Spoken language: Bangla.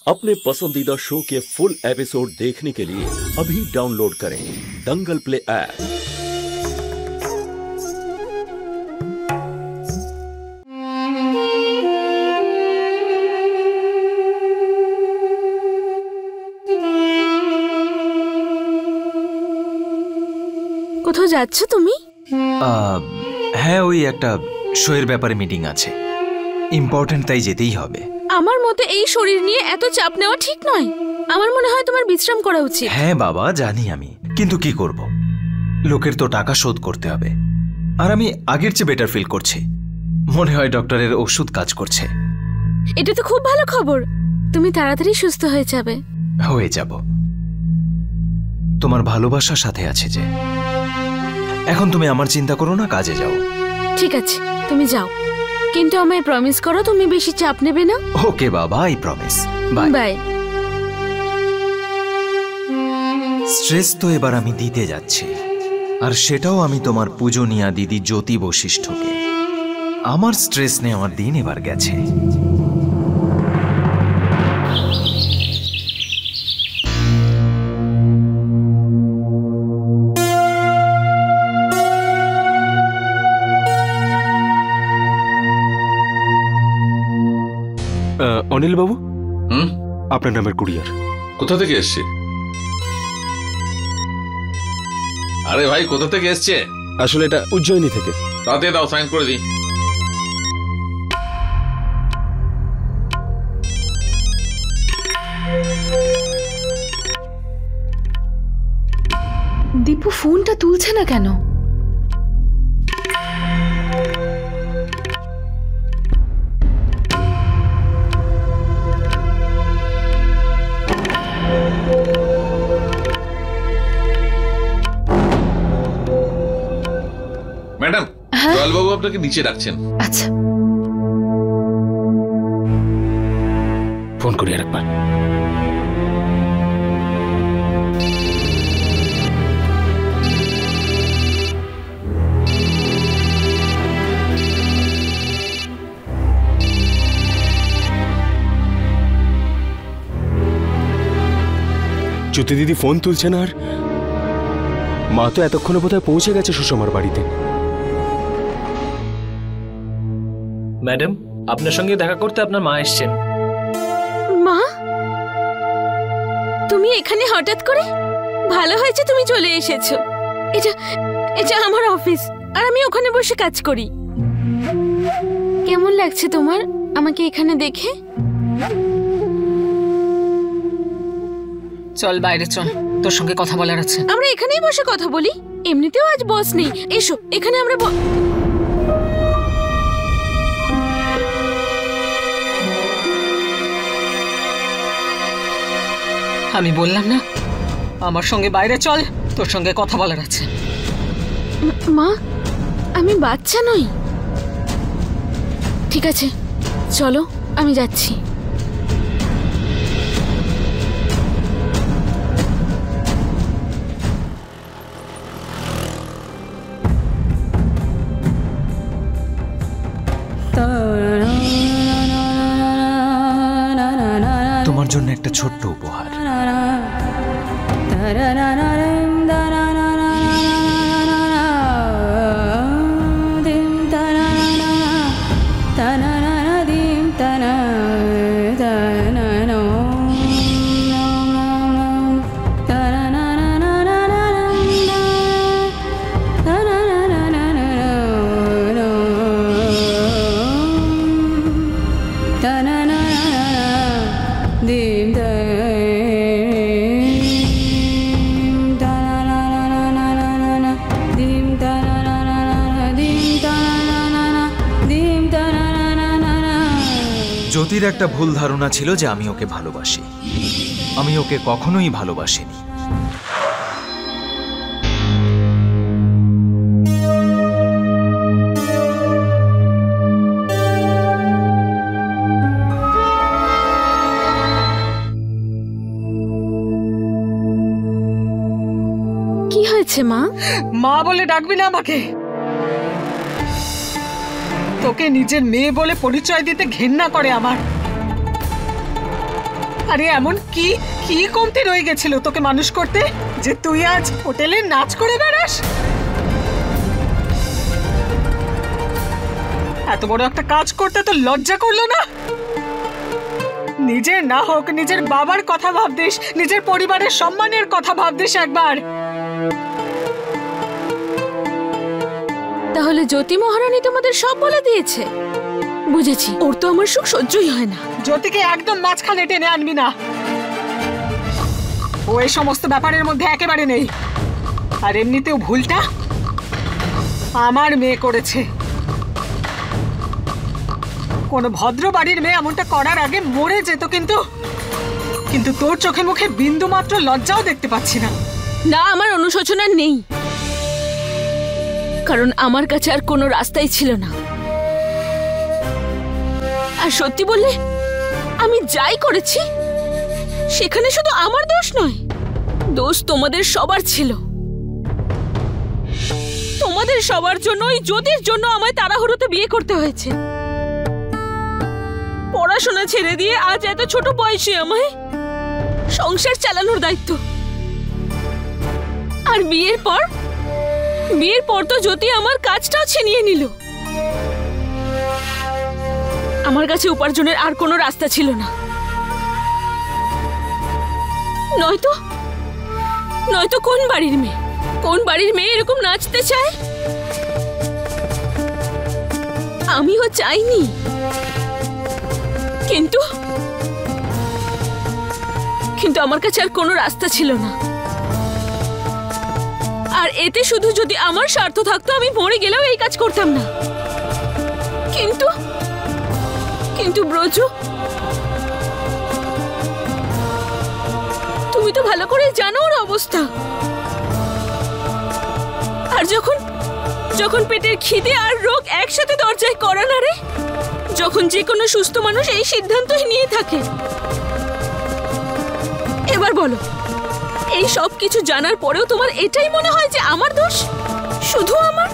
अपने पसंदीदा शो के फुल एपिसोड देखने के लिए अभी डाउनलोड करें दंगल प्ले ऐप। কোথাও যাচ্ছ তুমি? হ্যাঁ, ওই একটা শোয়ের ব্যাপারে মিটিং আছে, ইম্পর্টেন্ট, তাই যেতেই হবে। আমার মতে এই শরীর নিয়ে এত চাপ নেওয়া ঠিক নয়। আমার মনে হয় তোমার বিশ্রাম করা উচিত। হ্যাঁ বাবা, জানি আমি, কিন্তু কি করব, লোকের তো টাকা শোধ করতে হবে। আর আমি আগের চেয়ে বেটার ফিল করছি, মনে হয় ডক্টরের ওষুধ কাজ করছে। এটা তো খুব ভালো খবর, তুমি তাড়াতাড়ি সুস্থ হয়ে যাবে। হয়ে যাব, তোমার ভালোবাসার সাথে আছে যে। এখন তুমি আমার চিন্তা করো না, কাজে যাও। ঠিক আছে, তুমি যাও, কিন্তু আমায় প্রমিস করো তুমি বেশি চাপ নেবে না। ওকে বাবা, I promise. Bye bye. Stress তো এবার আমি দিতে যাচ্ছি, আর সেটাও আমি তোমার পূজনীয়া দিদি জ্যোতি বশিষ্ঠকে। আমার স্ট্রেস নেওয়ার দিন এবার গেছে। অনিল বাবু, আপনার নামের কুরিয়ার। কোথা থেকে এসছে? আরে ভাই, কোথা থেকে এসছে? আসলে এটা উজ্জয়িনী থেকে। তাতে দাও, সাইন করে দিই। দীপু ফোনটা তুলছে না কেন? ম্যাডাম, জলবাবু আপনাকে নিচে ডাকছেন। আচ্ছা, ফোন করি আরেকবার। জ্যোতি দিদি ফোন তুলছে না, আর মা তো এতক্ষণে বোধহয় পৌঁছে গেছে সুষমার বাড়িতে। ম্যাডাম, আপনার সঙ্গে দেখা করতে আপনার মা এসেছেন। মা, তুমি এখানে হঠাৎ করে? ভালো হয়েছে তুমি চলে এসেছো। এটা আমার অফিস, আর আমি ওখানে বসে কাজ করি। কেমন লাগছে তোমার আমাকে এখানে দেখে? চল বাইরে চল, তোর সঙ্গে কথা বলার আছে। আমরা এখানেই বসে কথা বলি, এমনিতেও আজ বস নেই। এসো, এখানে আমরা আমি বললাম না, আমার সঙ্গে বাইরে চল, তোর সঙ্গে কথা বলার আছে। মা, আমি বাচ্চা নই। ঠিক আছে, চলো, আমি যাচ্ছি। তোমার জন্য একটা ছোট্ট উপহার। জ্যোতির একটা ভুল ধারণা ছিল যে আমি ওকে ভালোবাসি। আমি ওকে কখনোই ভালোবাসিনি। কি হয়েছে মা? মা বলে ডাকবি না আমাকে। তোকে নিজের মেয়ে বলে পরিচয় দিতে ঘৃণা করে আমার। আরে এমন কি কি কমতি রয়ে গেছিল তোকে মানুষ করতে যে তুই আজ হোটেলে নাচ করে বেড়াস? এত বড় একটা কাজ করতে তো লজ্জা করলো না? নিজের না হোক নিজের বাবার কথা ভাবদিস, নিজের পরিবারের সম্মানের কথা ভাবদিস একবার। তাহলে জ্যোতি মহারানী তোমাদের সব বলে দিয়েছে? বুঝেছি, ওর তো আমার সুখ সহ্যই হয় না। জ্যোতিকে একদম মাঝখানে টেনে আনবি না, ও এই সমস্ত ব্যাপারের মধ্যে একেবারে নেই। আর এমনিতেও ভুলটা আমার মেয়ে করেছে। কোন ভদ্র বাড়ির মেয়ে এমনটা করার আগে মরে যেত, কিন্তু তোর চোখে মুখে বিন্দু মাত্র লজ্জাও দেখতে পাচ্ছি না। না, আমার অনুশোচনা নেই, কারণ আমার কাছে আর কোনো রাস্তাই ছিল না। আর সত্যি বললে আমি যাই করেছি সেখানে শুধু আমার দোষ নয়, দোষ তোমাদের সবার ছিল। তোমাদের সবার জন্য, ওই জ্যোতির জন্য আমায় তাড়াহুড়োতে বিয়ে করতে হয়েছে। পড়াশোনা ছেড়ে দিয়ে আজ এত ছোট বয়সে আমায় সংসার চালানোর দায়িত্ব। আর বিয়ের পর তো জ্যোতি আমার কাজটাও ছিনিয়ে নিল। আমার কাছে উপার্জনের আর কোনো রাস্তা ছিল না। নয়তো কোন বাড়ির মেয়ে এরকম নাচতে চায়? আমিও চাইনি, কিন্তু আমার কাছে আর কোনো রাস্তা ছিল না। আর এতে শুধু যদি আমার স্বার্থ থাকতো আমি মরে গেলেও এই কাজ করতাম না। কিন্তু ব্রজ, তুমি তো ভালো করে জানো ওর অবস্থা। আর যখন পেটের খিদে আর রোগ একসাথে দরজায় কড়া নাড়ে, যখন যে কোনো সুস্থ মানুষ এই সিদ্ধান্তই নিয়ে থাকে। এবার বলো, এই সব কিছু জানার পরেও তোমার এটাই মনে হয় যে আমার দোষ, শুধু আমার?